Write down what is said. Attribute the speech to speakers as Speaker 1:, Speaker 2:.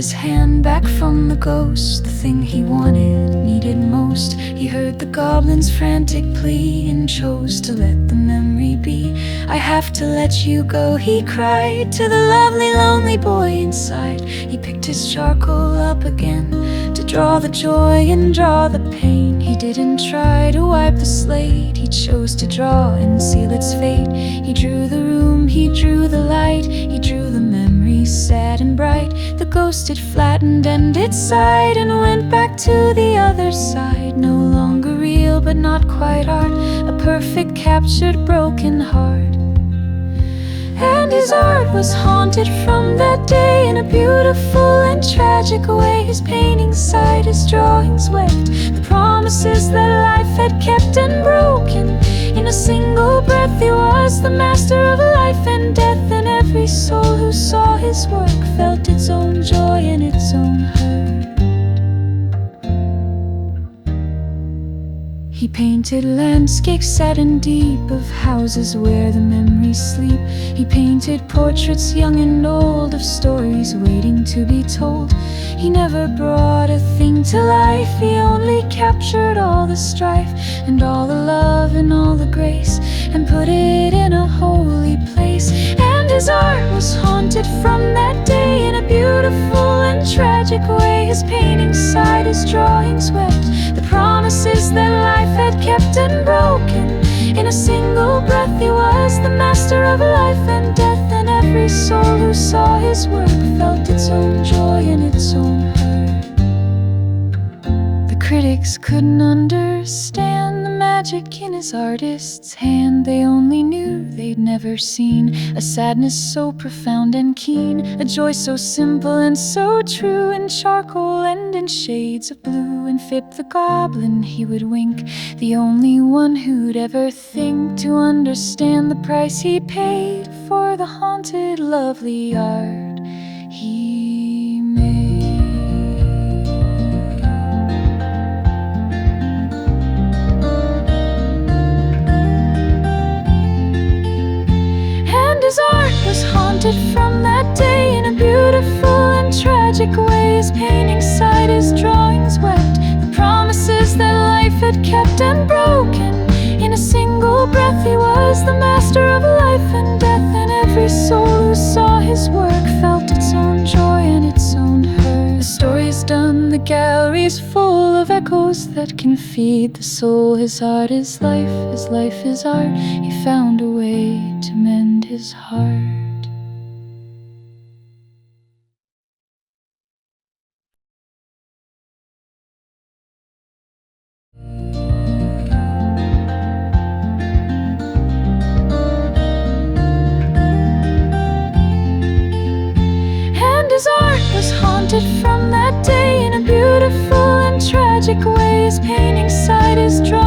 Speaker 1: his hand back from the ghost, the thing he wanted, needed most. He heard the goblin's frantic plea and chose to let the memory be. I have to let you go, he cried to the lovely, lonely boy inside. He picked his charcoal up again to draw the joy and draw the pain. He didn't try to wipe the slate, he chose to draw and seal its fate. He drew the room, he drew the light, he drew the memory sad and bright. The ghost had flattened and it sighed and went back to the other side. No longer real but not quite art, a perfect captured broken heart. And his art was haunted from that day in a beautiful and tragic way. His paintings sighed, his drawings wept, the promises that life had kept and broken. In a single breath he was the master of life and death, and every soul who saw his work felt its own joy and its own hurt. He painted landscapes sad and deep of houses where the memories sleep. He painted portraits young and old of stories waiting to be told. He never brought a thing to life, he only captured all the strife and all the love and all the grace and put it in a holy place. And his art was haunted from that day in a beautiful and tragic way. His paintings sighed, his drawings wept, the promises that life had kept and broken. In a single breath he was the master of life and death, and every soul who saw his work felt its own joy and its own hurt. The critics couldn't understand the magic in his artist's hand. They only knew they'd never seen a sadness so profound and keen, a joy so simple and so true, in charcoal and in shades of blue. And Fip the goblin, he would wink, the only one who'd ever think to understand the price he paid for the haunted, lovely art he made. And his art was haunted from that day in a beautiful and tragic way. His paintings sighed, his drawings wept, the promises that life had kept and broken. In a single breath he was the master of life and death, and every soul who saw his work felt its own joy and its own hurt. The story's done, the gallery's full of echoes that can feed the soul. His art is life, his life is art. He found a way to mend his heart. His art was haunted from that day in a beautiful and tragic way. His paintings sighed, his drawings